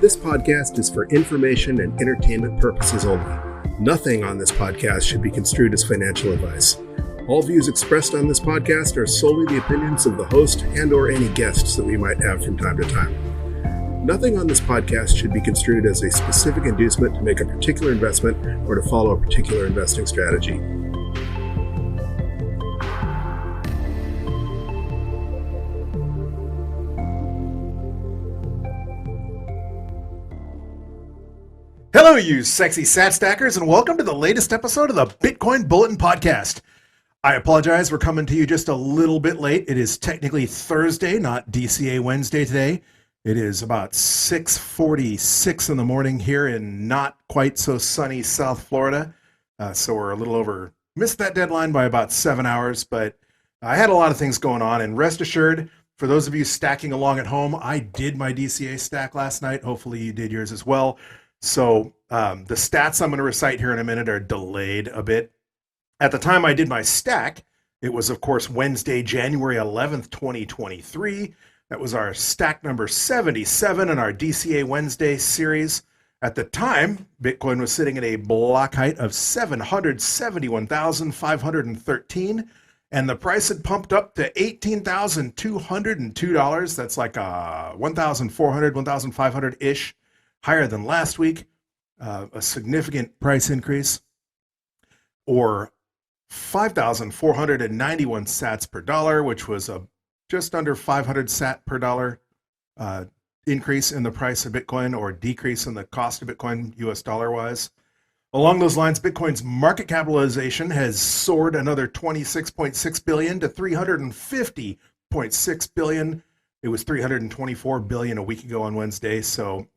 This podcast is for information and entertainment purposes only. Nothing on this podcast should be construed as financial advice. All views expressed on this podcast are solely the opinions of the host and/or any guests that we might have from time to time. Nothing on this podcast should be construed as a specific inducement to make a particular investment or to follow a particular investing strategy. Hello, you sexy sat stackers, and welcome to the latest episode of the Bitcoin Bulletin Podcast. I apologize, we're coming to you just a little bit late. It is technically Thursday, not DCA Wednesday today. It is about 6:46 in the morning here in not quite so sunny South Florida. So we're a little over, missed that deadline by about 7 hours, but I had a lot of things going on, and rest assured, for those of you stacking along at home, I did my DCA stack last night. Hopefully you did yours as well. So the stats I'm going to recite here in a minute are delayed a bit. At the time I did my stack, it was, of course, Wednesday, January 11th, 2023. That was our stack number 77 in our DCA Wednesday series. At the time, Bitcoin was sitting at a block height of 771,513, and the price had pumped up to $18,202. That's like a 1,400, 1,500-ish. Higher than last week, a significant price increase, or 5,491 sats per dollar, which was a just under 500 sat per dollar increase in the price of Bitcoin, or decrease in the cost of Bitcoin US dollar wise. Along those lines, Bitcoin's market capitalization has soared another 26.6 billion to 350.6 billion. It was 324 billion a week ago on Wednesday.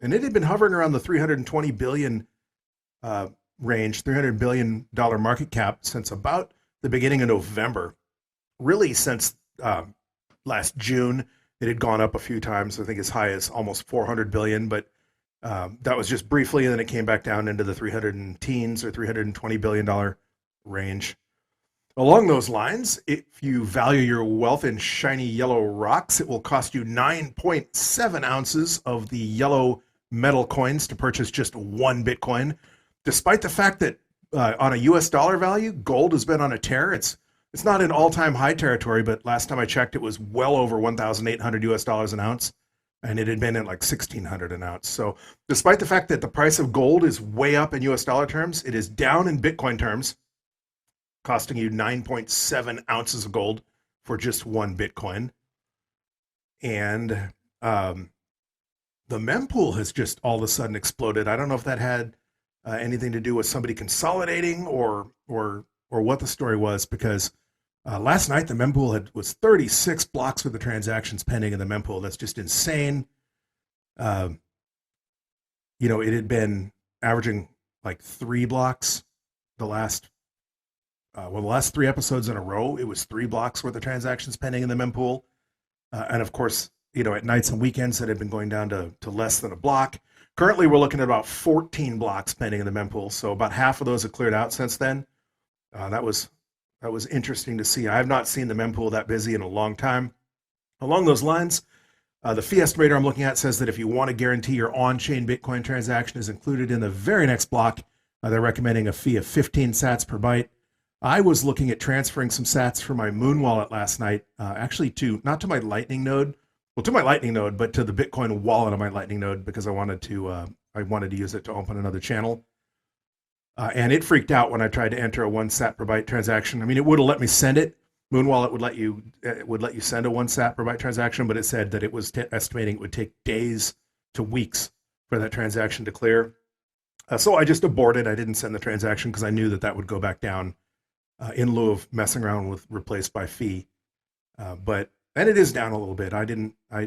And it had been hovering around the 320 billion range, $300 billion market cap since about the beginning of November. Really since last June, it had gone up a few times, I think as high as almost 400 billion, but that was just briefly, and then it came back down into the 300 and teens or $320 billion range. Along those lines, if you value your wealth in shiny yellow rocks, it will cost you 9.7 ounces of the yellow metal coins to purchase just one Bitcoin. Despite the fact that on a US dollar value, gold has been on a tear. It's not in all-time high territory, but last time I checked, it was well over 1,800 US dollars an ounce, and it had been at like 1,600 an ounce. So despite the fact that the price of gold is way up in US dollar terms, it is down in Bitcoin terms, costing you 9.7 ounces of gold for just one Bitcoin. And the mempool has just all of a sudden exploded. I don't know if that had anything to do with somebody consolidating or what the story was, because last night the mempool was 36 blocks worth of transactions pending in the mempool. That's just insane. It had been averaging like 3 blocks the last 3 episodes in a row. It was 3 blocks worth of transactions pending in the mempool. And of course, at nights and weekends it had been going down to less than a block. Currently, we're looking at about 14 blocks pending in the mempool. So about half of those have cleared out since then. That was interesting to see. I have not seen the mempool that busy in a long time. Along those lines, the fee estimator I'm looking at says that if you want to guarantee your on-chain Bitcoin transaction is included in the very next block, they're recommending a fee of 15 sats per byte. I was looking at transferring some sats from my Moon wallet last night, actually not to my Lightning node, well, to my Lightning node, but to the Bitcoin wallet on my Lightning node, because I wanted to use it to open another channel. And it freaked out when I tried to enter a 1 sat per byte transaction. I mean, it would have let me send it. Moon wallet would let you send a 1 sat per byte transaction, but it said that it was estimating it would take days to weeks for that transaction to clear. So I just aborted. I didn't send the transaction because I knew that would go back down in lieu of messing around with replaced by fee. And it is down a little bit. I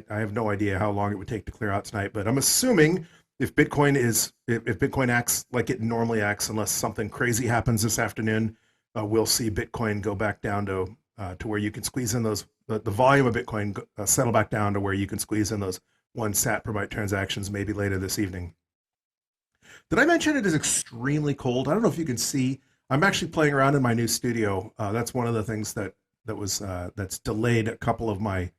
have no idea how long it would take to clear out tonight, but I'm assuming if Bitcoin acts like it normally acts, unless something crazy happens this afternoon, we'll see Bitcoin go back down to where you can squeeze in the volume of Bitcoin settle back down to where you can squeeze in those 1 sat per byte transactions maybe later this evening. Did I mention it is extremely cold? I don't know if you can see. I'm actually playing around in my new studio. That's one of the things that's delayed a couple of my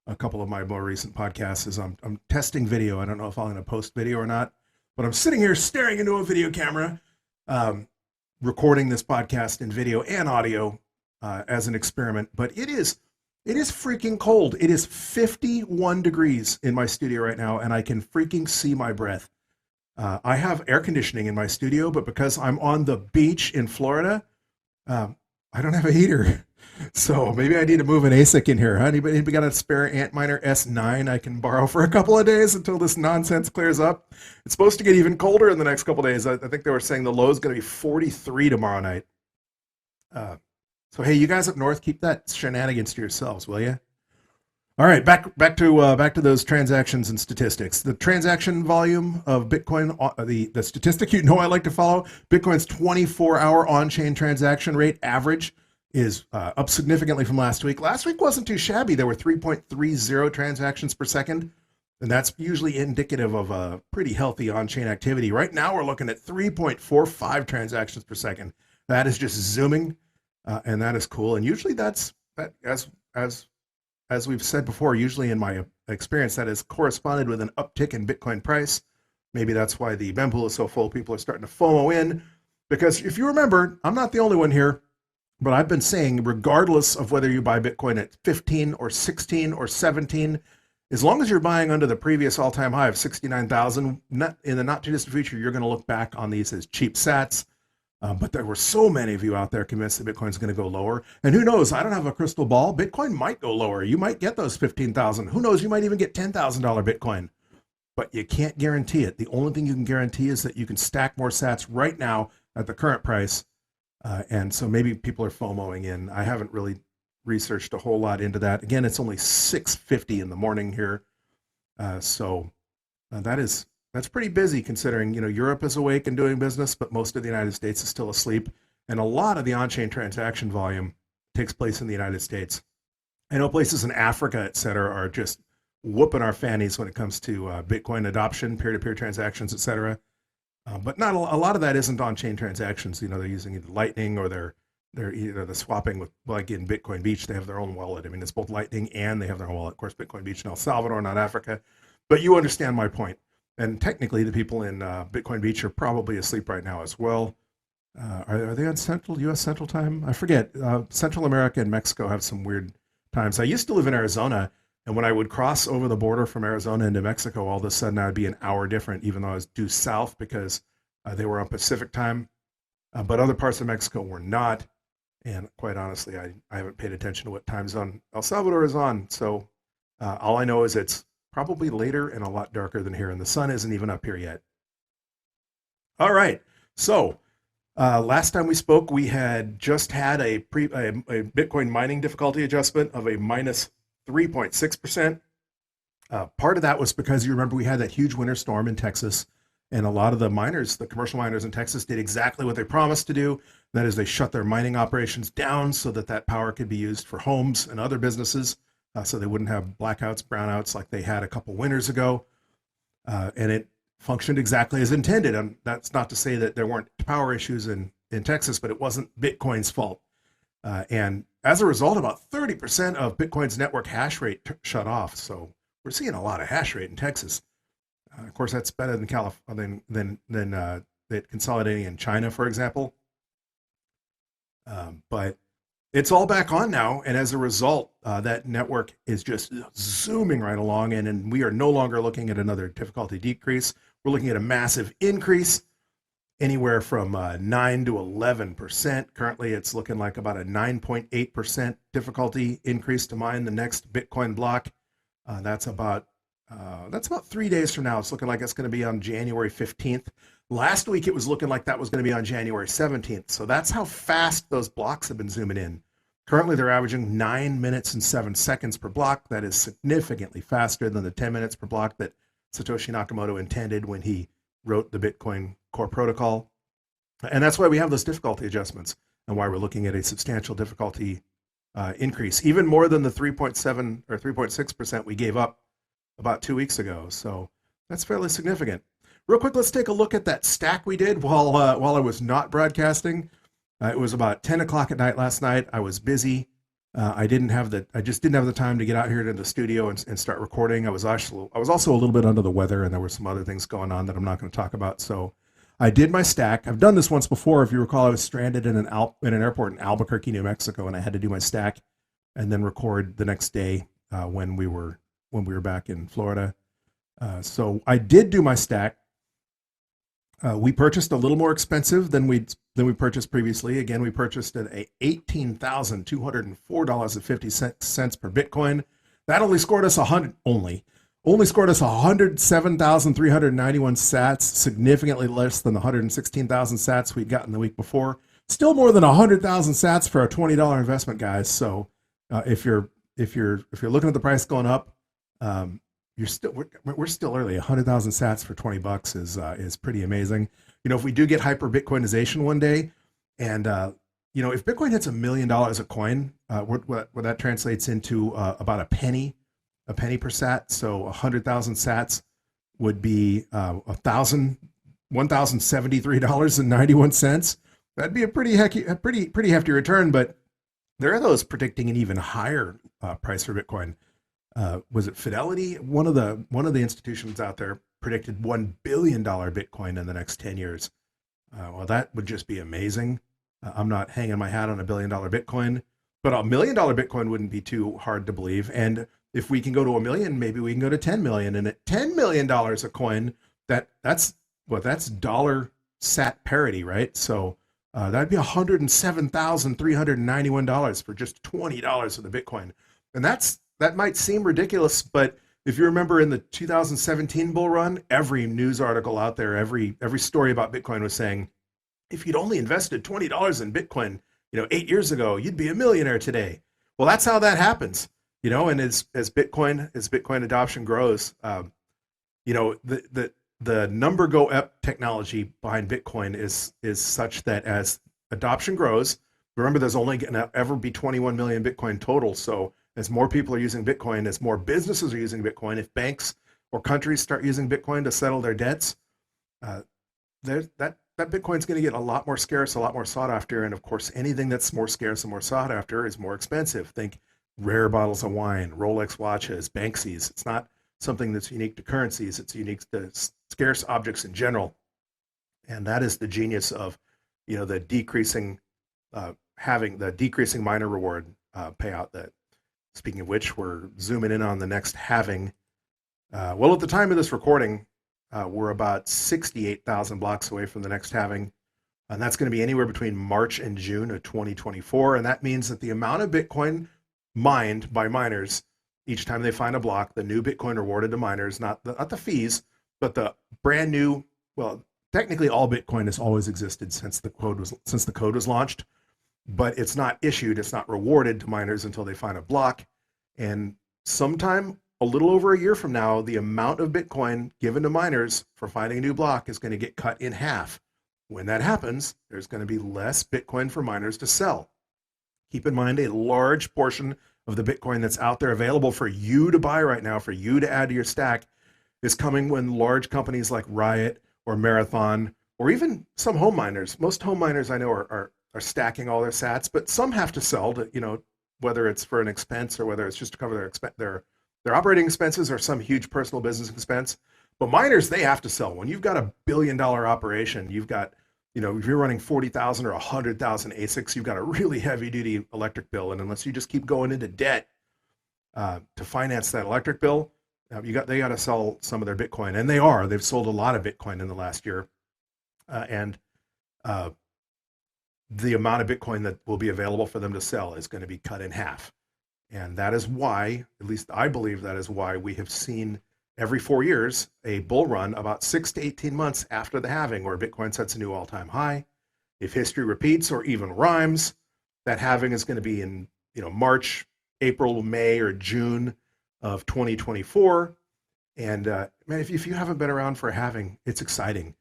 a couple of my more recent podcasts is I'm testing video. I don't know if I'm going to post video or not, but I'm sitting here staring into a video camera, recording this podcast in video and audio as an experiment. But it is freaking cold. It is 51 degrees in my studio right now, and I can freaking see my breath. I have air conditioning in my studio, but because I'm on the beach in Florida, I don't have a heater. So maybe I need to move an ASIC in here. Huh? Anybody got a spare Antminer S9 I can borrow for a couple of days until this nonsense clears up? It's supposed to get even colder in the next couple of days. I think they were saying the low is going to be 43 tomorrow night. So hey, you guys up north, keep that shenanigans to yourselves, will you? All right, back to those transactions and statistics. The transaction volume of Bitcoin, the statistic I like to follow, Bitcoin's 24-hour on-chain transaction rate average is up significantly from last week. Last week wasn't too shabby. There were 3.30 transactions per second, and that's usually indicative of a pretty healthy on-chain activity. Right now, we're looking at 3.45 transactions per second. That is just zooming, and that is cool. And usually that as we've said before, usually in my experience, that has corresponded with an uptick in Bitcoin price. Maybe that's why the mempool is so full. People are starting to FOMO in, because if you remember, I'm not the only one here, but I've been saying, regardless of whether you buy Bitcoin at 15 or 16 or 17, as long as you're buying under the previous all-time high of 69,000, in the not-too-distant future, you're going to look back on these as cheap sats. But there were so many of you out there convinced that Bitcoin's going to go lower. And who knows? I don't have a crystal ball. Bitcoin might go lower. You might get those 15,000. Who knows? You might even get $10,000 Bitcoin. But you can't guarantee it. The only thing you can guarantee is that you can stack more sats right now at the current price. And so maybe people are FOMOing in. I haven't really researched a whole lot into that. Again, it's only 6:50 in the morning here. That's pretty busy considering, Europe is awake and doing business, but most of the United States is still asleep. And a lot of the on-chain transaction volume takes place in the United States. I know places in Africa, et cetera, are just whooping our fannies when it comes to Bitcoin adoption, peer-to-peer transactions, et cetera. But not a lot of that isn't on-chain transactions. They're using either Lightning or they're swapping with, like in Bitcoin Beach, they have their own wallet. I mean, it's both Lightning and they have their own wallet. Of course, Bitcoin Beach in El Salvador, not Africa. But you understand my point. And technically, the people in Bitcoin Beach are probably asleep right now as well. Are they on U.S. Central Time? I forget. Central America and Mexico have some weird times. I used to live in Arizona, and when I would cross over the border from Arizona into Mexico, all of a sudden I'd be an hour different, even though I was due south because they were on Pacific Time. But other parts of Mexico were not. And quite honestly, I haven't paid attention to what time zone El Salvador is on. So all I know is it's probably later and a lot darker than here, and the sun isn't even up here yet. All right, so last time we spoke, we had just had a Bitcoin mining difficulty adjustment of a minus 3.6%. Part of that was because you remember we had that huge winter storm in Texas, and a lot of the miners, the commercial miners in Texas, did exactly what they promised to do. That is, they shut their mining operations down so that power could be used for homes and other businesses. So they wouldn't have blackouts, brownouts like they had a couple winters ago. And it functioned exactly as intended. And that's not to say that there weren't power issues in Texas, but it wasn't Bitcoin's fault. And as a result, about 30% of Bitcoin's network hash rate shut off. So we're seeing a lot of hash rate in Texas. Of course, that's better than than consolidating in China, for example. But it's all back on now, and as a result, that network is just zooming right along, and we are no longer looking at another difficulty decrease. We're looking at a massive increase, anywhere from 9 to 11%. Currently, it's looking like about a 9.8% difficulty increase to mine the next Bitcoin block. That's about 3 days from now. It's looking like it's going to be on January 15th. Last week, it was looking like that was going to be on January 17th. So that's how fast those blocks have been zooming in. Currently, they're averaging 9 minutes and 7 seconds per block. That is significantly faster than the 10 minutes per block that Satoshi Nakamoto intended when he wrote the Bitcoin core protocol. And that's why we have those difficulty adjustments and why we're looking at a substantial difficulty increase, even more than the 3.7 or 3.6% we gave up about 2 weeks ago. So that's fairly significant. Real quick, let's take a look at that stack we did while I was not broadcasting. It was about 10 o'clock at night last night. I was busy I just didn't have the time to get out here to the studio and start recording. I was also a little bit under the weather, and there were some other things going on that I'm not going to talk about. So I did my stack. I've done this once before. If you recall, I was stranded in an airport in Albuquerque, New Mexico, and I had to do my stack and then record the next day when we were back in Florida. So I did do my stack. We purchased a little more expensive than we purchased previously. Again, we purchased at $18,204.50 per Bitcoin. That only scored us only scored us 107,391 sats, significantly less than the 116,000 sats we'd gotten the week before. Still more than 100,000 sats for a $20 investment, guys. So if you're looking at the price going up, we're still early. 100,000 sats for $20 is pretty amazing. If we do get hyper Bitcoinization one day, and if Bitcoin hits $1 million a coin, what that translates into about a penny per sat. So 100,000 sats would be $1,073.91. That'd be a pretty hefty return. But there are those predicting an even higher price for Bitcoin. Was it Fidelity? One of the institutions out there predicted $1 billion Bitcoin in the next 10 years. Well, that would just be amazing. I'm not hanging my hat on $1 billion Bitcoin, but $1 million Bitcoin wouldn't be too hard to believe. And if we can go to 1 million, maybe we can go to 10 million. And at $10 million a coin, that's dollar sat parity, right? So that'd be $107,391 for just $20 of the Bitcoin. And that might seem ridiculous, but if you remember in the 2017 bull run, every news article out there, every story about Bitcoin was saying, if you'd only invested $20 in Bitcoin, 8 years ago, you'd be a millionaire today. Well, that's how that happens, and as Bitcoin adoption grows, the number go up technology behind Bitcoin is such that as adoption grows, remember there's only going to ever be 21 million Bitcoin total. So as more people are using Bitcoin, as more businesses are using Bitcoin, if banks or countries start using Bitcoin to settle their debts, that Bitcoin's going to get a lot more scarce, a lot more sought after. And of course, anything that's more scarce and more sought after is more expensive. Think rare bottles of wine, Rolex watches, Banksies. It's not something that's unique to currencies. It's unique to scarce objects in general. And that is the genius of, the decreasing miner reward payout. That, speaking of which, we're zooming in on the next halving. At the time of this recording, we're about 68,000 blocks away from the next halving. And that's going to be anywhere between March and June of 2024. And that means that the amount of Bitcoin mined by miners each time they find a block, the new Bitcoin rewarded to miners, not the fees, but the brand new, technically all Bitcoin has always existed since the code was launched, but it's not issued, it's not rewarded to miners until they find a block. And sometime a little over a year from now, the amount of Bitcoin given to miners for finding a new block is going to get cut in half. When that happens, there's going to be less Bitcoin for miners to sell. Keep in mind, a large portion of the Bitcoin that's out there available for you to buy right now, for you to add to your stack, is coming when large companies like Riot or Marathon, or even some home miners. Most home miners I know are stacking all their sats, but some have to sell to, whether it's for an expense or whether it's just to cover their operating expenses or some huge personal business expense. But miners, they have to sell. When you've got $1 billion operation, you've got, if you're running 40,000 or 100,000 ASICs, you've got a really heavy duty electric bill. And unless you just keep going into debt to finance that electric bill, they got to sell some of their Bitcoin. And they've sold a lot of Bitcoin in the last year. And the amount of Bitcoin that will be available for them to sell is going to be cut in half. And that is why, at least I believe that is why we have seen every 4 years a bull run about 6 to 18 months after the halving, where Bitcoin sets a new all-time high. If history repeats or even rhymes, that halving is going to be in March, April, May, or June of 2024. And man, if you haven't been around for a halving, it's exciting.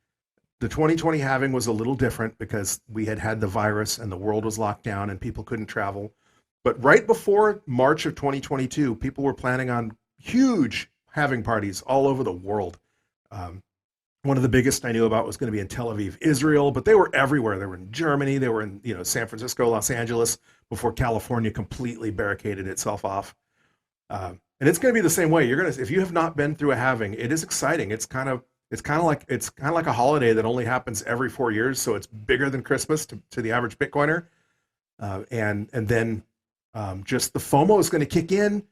The 2020 halving was a little different because we had the virus and the world was locked down and people couldn't travel. But right before March of 2022, people were planning on huge halving parties all over the world. One of the biggest I knew about was going to be in Tel Aviv, Israel, but they were everywhere. They were in Germany, they were in San Francisco, Los Angeles, before California completely barricaded itself off. And it's going to be the same way. If you have not been through a halving, it is exciting. It's kind of like a holiday that only happens every 4 years, so it's bigger than Christmas to the average Bitcoiner. And then just the FOMO is going to kick in.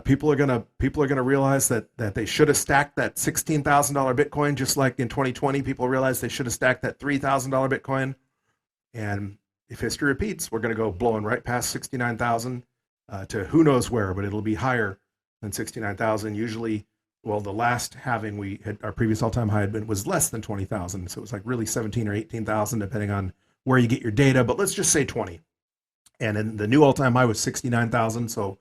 People are gonna realize that they should have stacked that $16,000 Bitcoin, just like in 2020. People realized they should have stacked that $3,000 Bitcoin. And if history repeats, we're gonna go blowing right past 69,000 to who knows where, but it'll be higher than 69,000. Usually, well, the last halving we had, our previous all-time high was less than 20,000, so it was like really 17 or 18,000, depending on where you get your data. But let's just say 20. And then the new all-time high was 69,000, so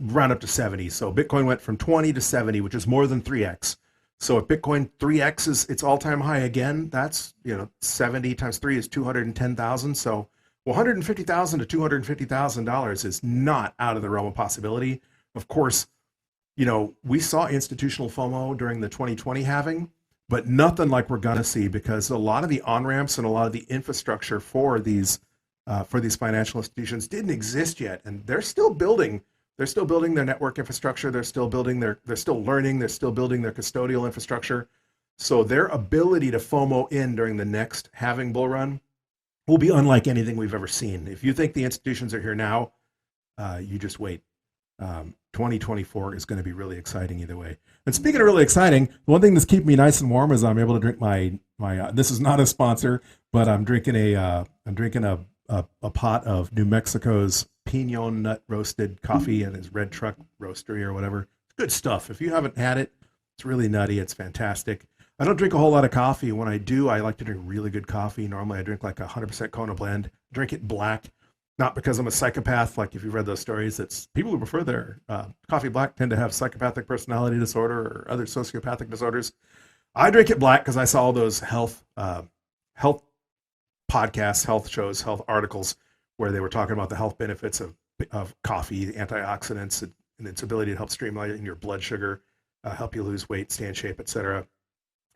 round up to 70. So Bitcoin went from 20 to 70, which is more than 3x. So if Bitcoin 3x is its all-time high again, that's 70 times 3 is 210,000. So $150,000 to $250,000 is not out of the realm of possibility. Of course, we saw institutional FOMO during the 2020 halving, but nothing like we're gonna see, because a lot of the on-ramps and a lot of the infrastructure for these financial institutions didn't exist yet, and they're still building. They're still building their network infrastructure. They're still learning. They're still building their custodial infrastructure. So their ability to FOMO in during the next halving bull run will be unlike anything we've ever seen. If you think the institutions are here now, you just wait. 2024 is going to be really exciting either way. And speaking of really exciting, the one thing that's keeping me nice and warm is I'm able to drink my this is not a sponsor, but I'm drinking a pot of New Mexico's Pinon Nut roasted coffee at his Red Truck Roastery or whatever. It's good stuff. If you haven't had it, it's really nutty. It's fantastic. I don't drink a whole lot of coffee. When I do, I like to drink really good coffee. Normally, I drink like 100% Kona blend. Drink it black, not because I'm a psychopath. Like if you've read those stories, it's people who prefer their coffee black tend to have psychopathic personality disorder or other sociopathic disorders. I drink it black because I saw all those health podcasts, health shows, health articles where they were talking about the health benefits of coffee, the antioxidants, and its ability to help streamline your blood sugar, help you lose weight, stay in shape, etc.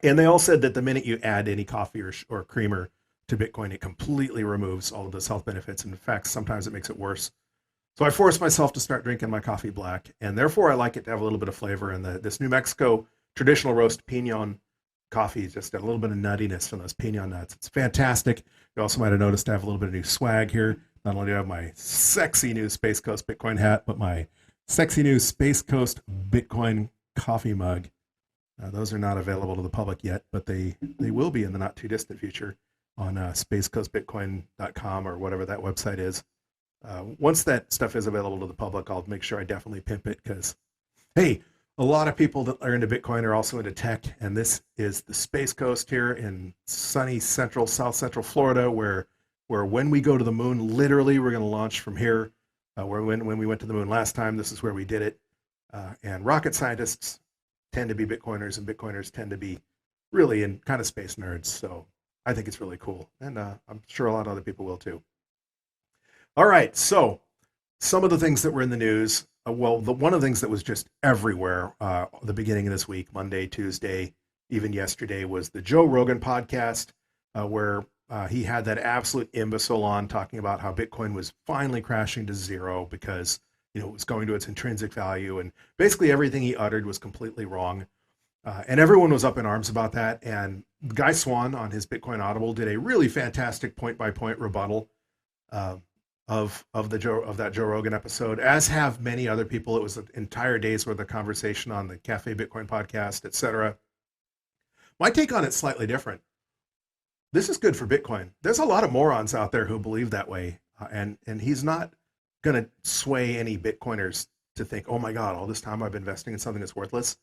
And they all said that the minute you add any coffee or creamer to Bitcoin, it completely removes all of those health benefits. And in fact, sometimes it makes it worse. So I forced myself to start drinking my coffee black, and therefore I like it to have a little bit of flavor. And this New Mexico traditional roast Pinon coffee just got a little bit of nuttiness from those pinon nuts. It's fantastic. You also might have noticed I have a little bit of new swag here. Not only do I have my sexy new Space Coast Bitcoin hat, but my sexy new Space Coast Bitcoin coffee mug. Those are not available to the public yet, but they will be in the not too distant future on spacecoastbitcoin.com or whatever that website is. Once that stuff is available to the public, I'll make sure I definitely pimp it, because, hey, a lot of people that are into Bitcoin are also into tech, and this is the Space Coast here in sunny south central Florida, where when we go to the moon, literally we're going to launch from here. When we went to the moon last time, this is where we did it. And rocket scientists tend to be Bitcoiners, and Bitcoiners tend to be really in kind of space nerds. So I think it's really cool, and I'm sure a lot of other people will too. All right, so some of the things that were in the news. One of the things that was just everywhere the beginning of this week, Monday, Tuesday, even yesterday, was the Joe Rogan podcast, where he had that absolute imbecile on talking about how Bitcoin was finally crashing to zero because it was going to its intrinsic value, and basically everything he uttered was completely wrong. And everyone was up in arms about that. And Guy Swan on his Bitcoin Audible did a really fantastic point-by-point rebuttal of that Joe Rogan episode, as have many other people. It was an entire day's worth of conversation on the Cafe Bitcoin podcast, etc. My take on it's slightly different. This is good for Bitcoin. There's a lot of morons out there who believe that way, and he's not going to sway any Bitcoiners to think, oh my God, all this time I've been investing in something that's worthless.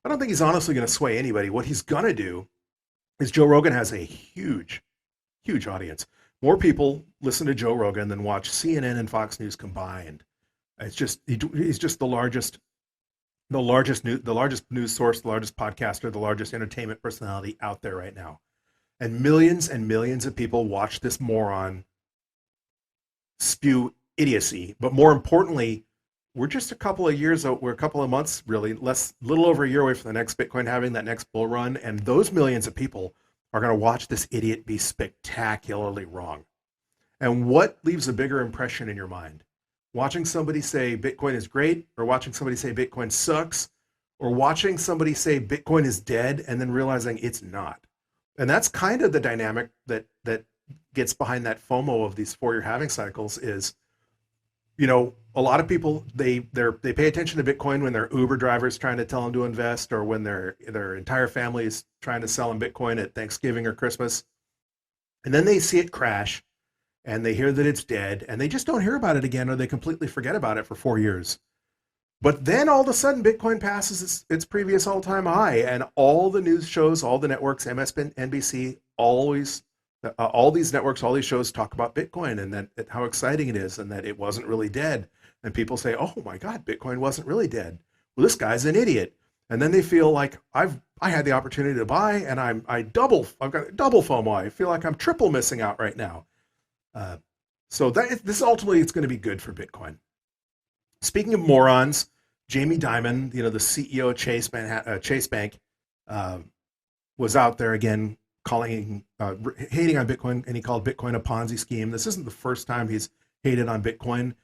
I don't think he's honestly going to sway anybody. What he's going to do is Joe Rogan has a huge, huge audience. More people listen to Joe Rogan than watch CNN and Fox News combined. It's just he's just the largest news source, the largest podcaster, the largest entertainment personality out there right now. And millions of people watch this moron spew idiocy, but more importantly, we're just a couple of years, we're a couple of months, really, little over a year away from the next Bitcoin having that next bull run. And those millions of people are going to watch this idiot be spectacularly wrong. And what leaves a bigger impression in your mind? Watching somebody say Bitcoin is great, or watching somebody say Bitcoin sucks, or watching somebody say Bitcoin is dead and then realizing it's not. And that's kind of the dynamic that gets behind that FOMO of these 4-year halving cycles is, a lot of people, they pay attention to Bitcoin when their Uber drivers trying to tell them to invest, or when their entire family is trying to sell them Bitcoin at Thanksgiving or Christmas. And then they see it crash and they hear that it's dead and they just don't hear about it again, or they completely forget about it for 4 years. But then all of a sudden Bitcoin passes its previous all-time high, and all the news shows, all the networks, MSNBC, always all these networks, all these shows talk about Bitcoin and that how exciting it is and that it wasn't really dead. And people say, oh my God, Bitcoin wasn't really dead. Well, this guy's an idiot. And then they feel like I had the opportunity to buy, and I've got double FOMO. I feel like I'm triple missing out right now. So this ultimately, it's going to be good for Bitcoin. Speaking of morons, Jamie Dimon, the CEO of Chase Bank, was out there again hating on Bitcoin, and he called Bitcoin a Ponzi scheme. This isn't the first time he's hated on Bitcoin.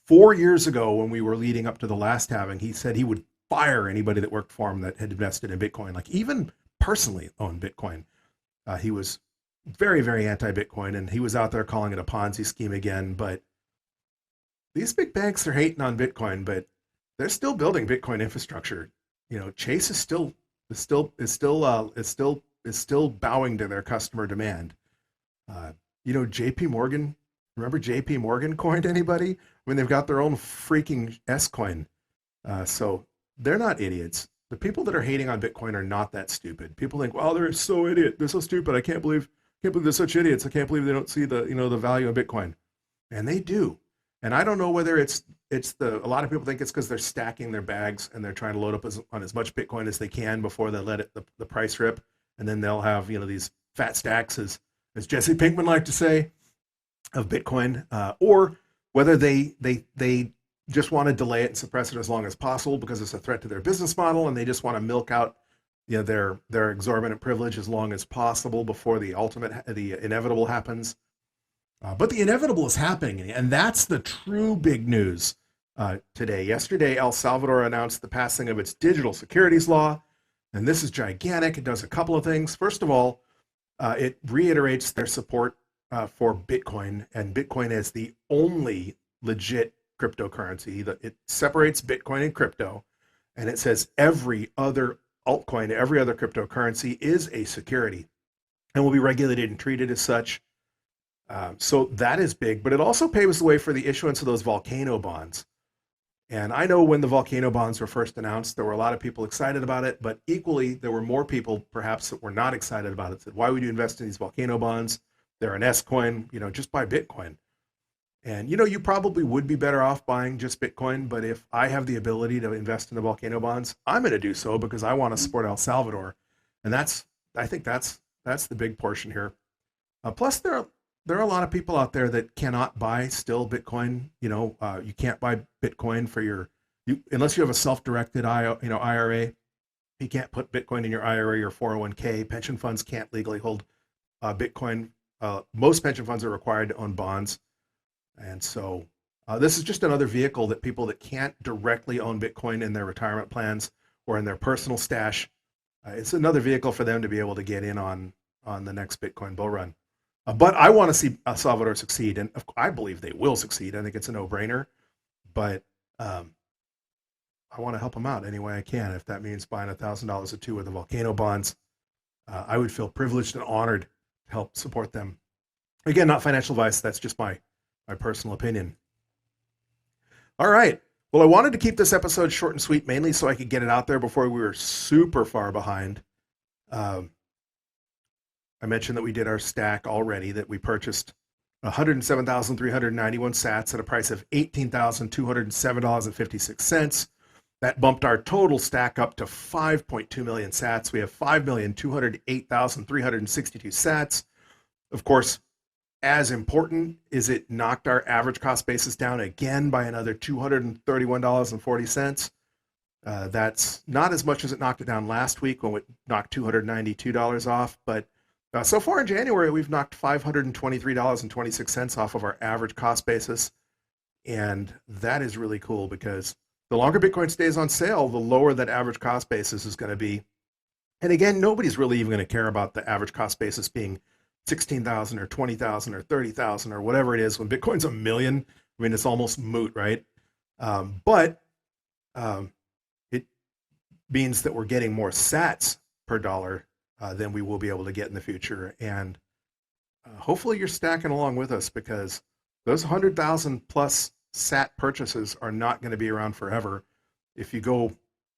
4 years ago, when we were leading up to the last halving, he said he would fire anybody that worked for him that had invested in Bitcoin, like even personally owned Bitcoin. He was very, very anti-Bitcoin, and he was out there calling it a Ponzi scheme again. But these big banks are hating on Bitcoin, but they're still building Bitcoin infrastructure. Chase is still bowing to their customer demand. JP Morgan, remember JP Morgan coined anybody? I mean, they've got their own freaking S coin. So they're not idiots. The people that are hating on Bitcoin are not that stupid. People think, well, they're so idiot. They're so stupid. I can't believe they're such idiots. I can't believe they don't see the value of Bitcoin. And they do. And I don't know whether a lot of people think it's because they're stacking their bags and they're trying to load up on as much Bitcoin as they can before they let the price rip. And then they'll have, these fat stacks, as Jesse Pinkman liked to say, of Bitcoin, or whether they just want to delay it and suppress it as long as possible because it's a threat to their business model, and they just want to milk out their exorbitant privilege as long as possible before the inevitable happens. But the inevitable is happening, and that's the true big news today. Yesterday, El Salvador announced the passing of its digital securities law, and this is gigantic. It does a couple of things. First of all, it reiterates their support for Bitcoin, and Bitcoin is the only legit cryptocurrency. It separates Bitcoin and crypto, and it says every other altcoin, every other cryptocurrency is a security and will be regulated and treated as such. So that is big, but it also paves the way for the issuance of those volcano bonds. And I know when the volcano bonds were first announced, there were a lot of people excited about it, but equally, there were more people perhaps that were not excited about it. Said, why would you invest in these volcano bonds? They're an S coin, just buy Bitcoin. And, you probably would be better off buying just Bitcoin, but if I have the ability to invest in the volcano bonds, I'm going to do so because I want to support El Salvador. And I think that's the big portion here. Plus, there are a lot of people out there that cannot buy still Bitcoin. You can't buy Bitcoin unless you have a self-directed IRA. You can't put Bitcoin in your IRA or 401k. Pension funds can't legally hold Bitcoin. Most pension funds are required to own bonds. And so this is just another vehicle that people that can't directly own Bitcoin in their retirement plans or in their personal stash, it's another vehicle for them to be able to get in on the next Bitcoin bull run. But I want to see El Salvador succeed, and I believe they will succeed. I think it's a no-brainer, but I want to help them out any way I can. If that means buying $1,000 or two of the volcano bonds, I would feel privileged and honored to help support them. Again, not financial advice. That's just my personal opinion. All right. Well, I wanted to keep this episode short and sweet, mainly so I could get it out there before we were super far behind. I mentioned that we did our stack already, that we purchased 107,391 sats at a price of $18,207.56. That bumped our total stack up to 5.2 million sats. We have 5,208,362 sats. Of course, as important is it knocked our average cost basis down again by another $231.40. That's not as much as it knocked it down last week when it knocked $292 off, but so far in January, we've knocked $523.26 off of our average cost basis. And that is really cool because the longer Bitcoin stays on sale, the lower that average cost basis is going to be. And again, nobody's really even going to care about the average cost basis being 16,000 or 20,000 or 30,000 or whatever it is. When Bitcoin's a million, I mean, it's almost moot, right? But it means that we're getting more sats per dollar than we will be able to get in the future. And hopefully you're stacking along with us because those 100,000 plus sat purchases are not going to be around forever. If you go,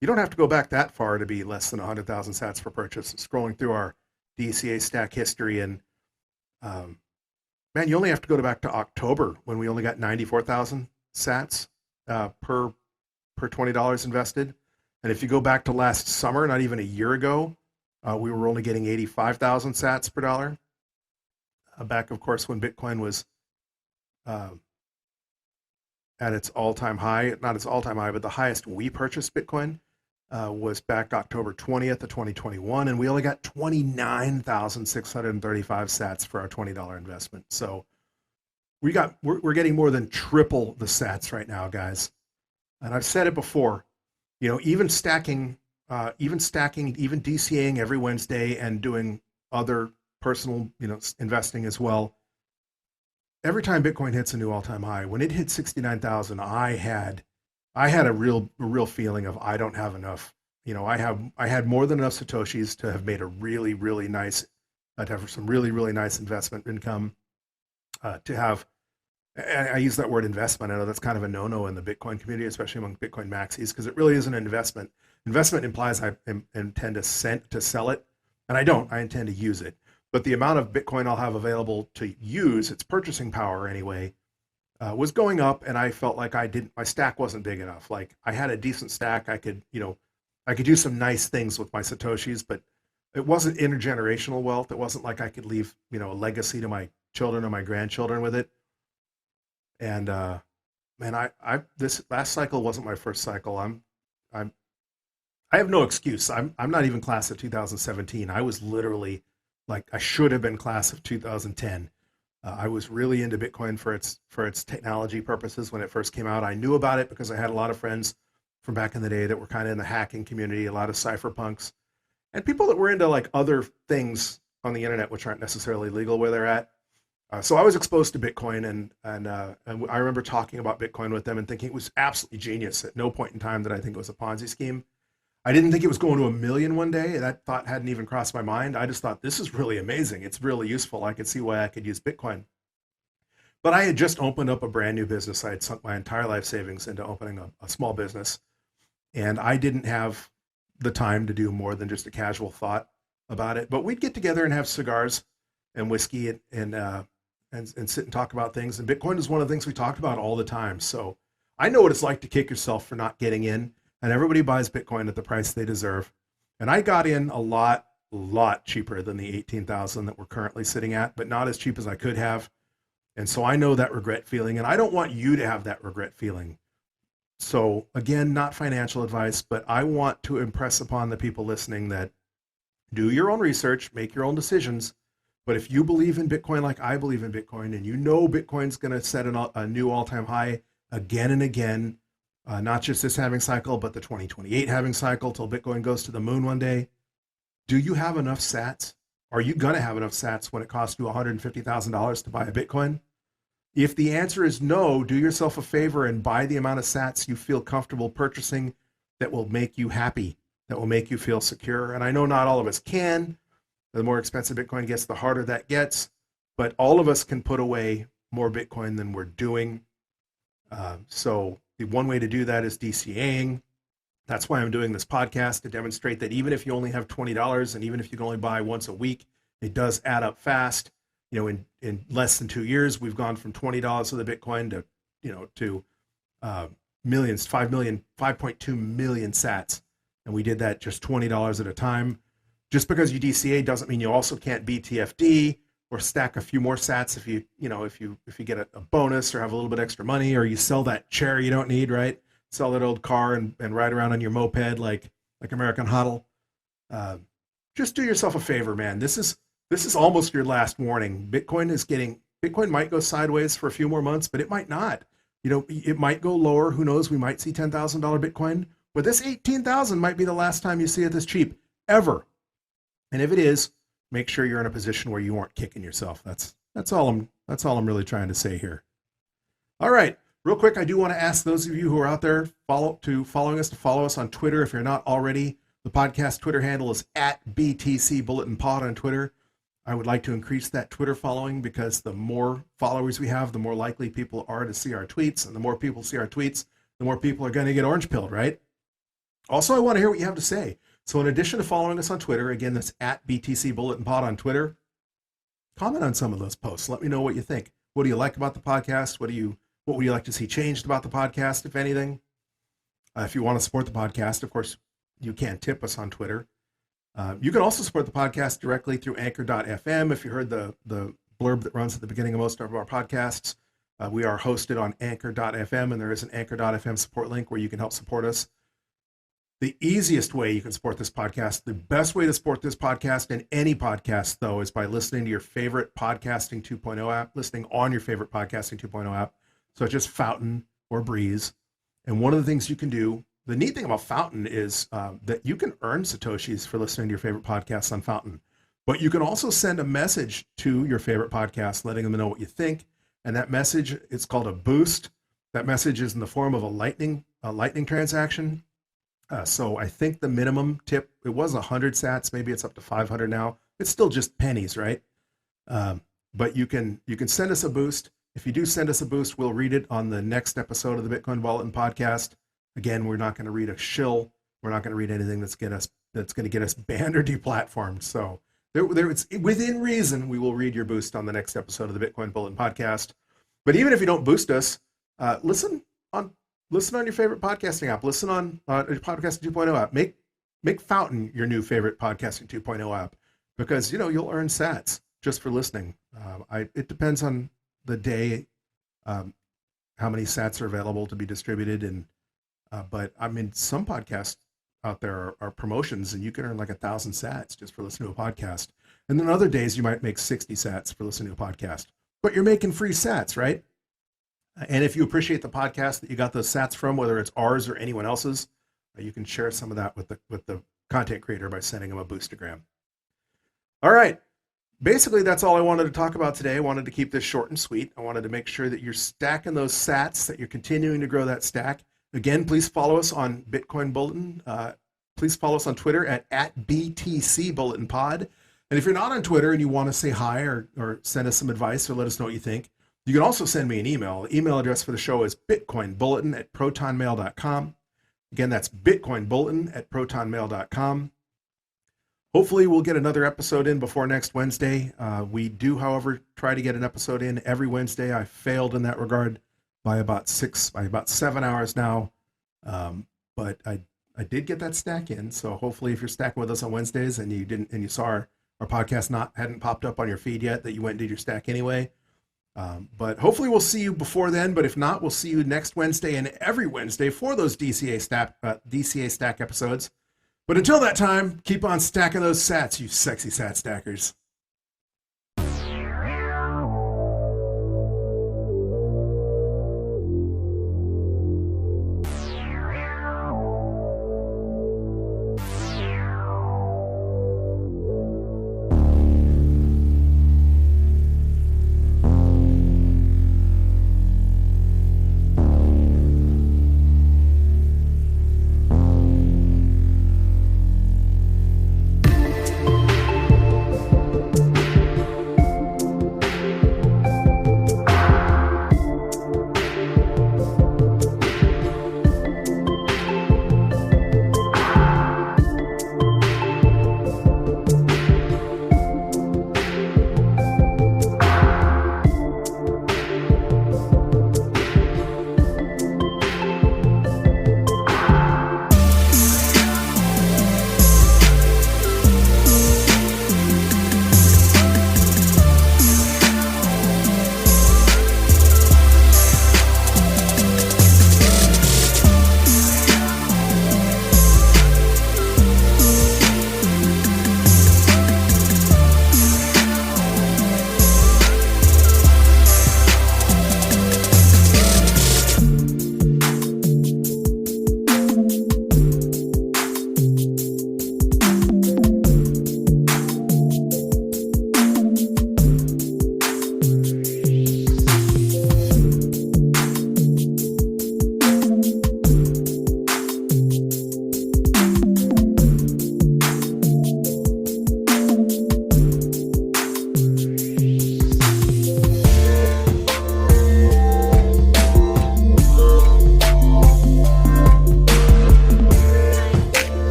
you don't have to go back that far to be less than 100,000 sats per purchase. Scrolling through our DCA stack history, and man, you only have to go back to October when we only got 94,000 sats per $20 invested. And if you go back to last summer, not even a year ago, we were only getting 85,000 sats per dollar. Back, of course, when Bitcoin was at its all-time high, not its all-time high, but the highest we purchased Bitcoin was back October 20th of 2021, and we only got 29,635 sats for our $20 investment. So we're getting more than triple the sats right now, guys. And I've said it before, you know, even DCAing every Wednesday and doing other personal, you know, investing as well. Every time Bitcoin hits a new all-time high, when it hit 69,000, I had a real feeling of I don't have enough. You know, I had more than enough Satoshis to have made a really nice, to have some really nice investment income. To have, I use that word investment. I know that's kind of a no-no in the Bitcoin community, especially among Bitcoin maxis, because it really isn't an investment. Investment implies I intend to sell it, and I don't. I intend to use it. But the amount of Bitcoin I'll have available to use, its purchasing power anyway, was going up, and I felt like my stack wasn't big enough. Like I had a decent stack. I could do some nice things with my Satoshis, but it wasn't intergenerational wealth. It wasn't like I could leave, you know, a legacy to my children or my grandchildren with it. And man, this last cycle wasn't my first cycle. I have no excuse. I'm not even class of 2017. I was literally like I should have been class of 2010. I was really into Bitcoin for its technology purposes when it first came out. I knew about it because I had a lot of friends from back in the day that were kind of in the hacking community, a lot of cypherpunks, and people that were into like other things on the internet which aren't necessarily legal where they're at. So I was exposed to Bitcoin, and I remember talking about Bitcoin with them and thinking it was absolutely genius. At no point in time did I think it was a Ponzi scheme. I didn't think it was going to 1 million one day. That thought hadn't even crossed my mind. I just thought, this is really amazing. It's really useful. I could see why I could use Bitcoin. But I had just opened up a brand new business. I had sunk my entire life savings into opening a small business. And I didn't have the time to do more than just a casual thought about it. But we'd get together and have cigars and whiskey and sit and talk about things. And Bitcoin is one of the things we talked about all the time. So I know what it's like to kick yourself for not getting in. And everybody buys Bitcoin at the price they deserve. And I got in a lot cheaper than the 18,000 that we're currently sitting at, but not as cheap as I could have. And so I know that regret feeling, and I don't want you to have that regret feeling. So again, not financial advice, but I want to impress upon the people listening that do your own research, make your own decisions. But if you believe in Bitcoin like I believe in Bitcoin, and you know Bitcoin's going to set a new all-time high again and again, not just this halving cycle, but the 2028 halving cycle till Bitcoin goes to the moon one day. Do you have enough sats? Are you going to have enough sats when it costs you $150,000 to buy a Bitcoin? If the answer is no, do yourself a favor and buy the amount of sats you feel comfortable purchasing that will make you happy, that will make you feel secure. And I know not all of us can. The more expensive Bitcoin gets, the harder that gets. But all of us can put away more Bitcoin than we're doing. So the one way to do that is DCAing. That's why I'm doing this podcast, to demonstrate that even if you only have $20 and even if you can only buy once a week, it does add up fast. You know, in less than 2 years, we've gone from $20 of the Bitcoin to millions, 5.2 million sats. And we did that just $20 at a time. Just because you DCA doesn't mean you also can't BTFD or stack a few more sats if you get a bonus or have a little bit extra money, or you sell that chair you don't need, right? Sell that old car and ride around on your moped like American Huddle. Just do yourself a favor, man. This is almost your last warning. Bitcoin might go sideways for a few more months, but it might not. It might go lower. Who knows? We might see $10,000 Bitcoin, but this 18,000 might be the last time you see it this cheap ever. And if it is, make sure you're in a position where you aren't kicking yourself. That's all I'm really trying to say here. All right, real quick, I do want to ask those of you who are out there following us to follow us on Twitter if you're not already. The podcast Twitter handle is @BTC Bulletin Pod on Twitter. I would like to increase that Twitter following because the more followers we have, the more likely people are to see our tweets. And the more people see our tweets, the more people are going to get orange pilled, right? Also, I want to hear what you have to say. So in addition to following us on Twitter, again, that's @BTC Bulletin Pod on Twitter, comment on some of those posts. Let me know what you think. What do you like about the podcast? What would you like to see changed about the podcast, if anything? If you want to support the podcast, of course, you can tip us on Twitter. You can also support the podcast directly through anchor.fm. If you heard the blurb that runs at the beginning of most of our podcasts, we are hosted on anchor.fm, and there is an anchor.fm support link where you can help support us. The easiest way you can support this podcast, the best way to support this podcast and any podcast, though, is by listening to your favorite Podcasting 2.0 app, listening on your favorite Podcasting 2.0 app, such as Fountain or Breeze. And one of the things you can do, the neat thing about Fountain is that you can earn Satoshis for listening to your favorite podcasts on Fountain. But you can also send a message to your favorite podcast, letting them know what you think. And that message, it's called a boost. That message is in the form of a lightning transaction. So I think the minimum tip, it was 100 sats. Maybe it's up to 500 now. It's still just pennies, right? But you can send us a boost. If you do send us a boost, we'll read it on the next episode of the Bitcoin Bulletin podcast. Again, we're not going to read a shill. We're not going to read anything that's going to get us banned or deplatformed. So it's within reason. We will read your boost on the next episode of the Bitcoin Bulletin podcast. But even if you don't boost us, listen on your favorite podcasting app. Listen on Podcasting 2.0 app. Make Fountain your new favorite Podcasting 2.0 app, because you'll earn sats just for listening. It depends on the day, how many sats are available to be distributed, and but I mean, some podcasts out there are promotions, and you can earn like 1,000 sats just for listening to a podcast. And then other days you might make 60 sats for listening to a podcast, but you're making free sats, right? And if you appreciate the podcast that you got those sats from, whether it's ours or anyone else's, you can share some of that with the content creator by sending them a boostagram. All right. Basically, that's all I wanted to talk about today. I wanted to keep this short and sweet. I wanted to make sure that you're stacking those sats, that you're continuing to grow that stack. Again, please follow us on Bitcoin Bulletin. Please follow us on Twitter at @BTC Bulletin Pod. And if you're not on Twitter and you want to say hi or send us some advice or let us know what you think, you can also send me an email. The email address for the show is bitcoinbulletin@protonmail.com. Again, that's bitcoinbulletin@protonmail.com. Hopefully we'll get another episode in before next Wednesday. We do, however, try to get an episode in every Wednesday. I failed in that regard by about 7 hours now. But I did get that stack in. So hopefully if you're stacking with us on Wednesdays and you saw our podcast hadn't popped up on your feed yet, that you went and did your stack anyway. But hopefully we'll see you before then. But if not, we'll see you next Wednesday and every Wednesday for those DCA stack episodes. But until that time, keep on stacking those sats, you sexy sat stackers.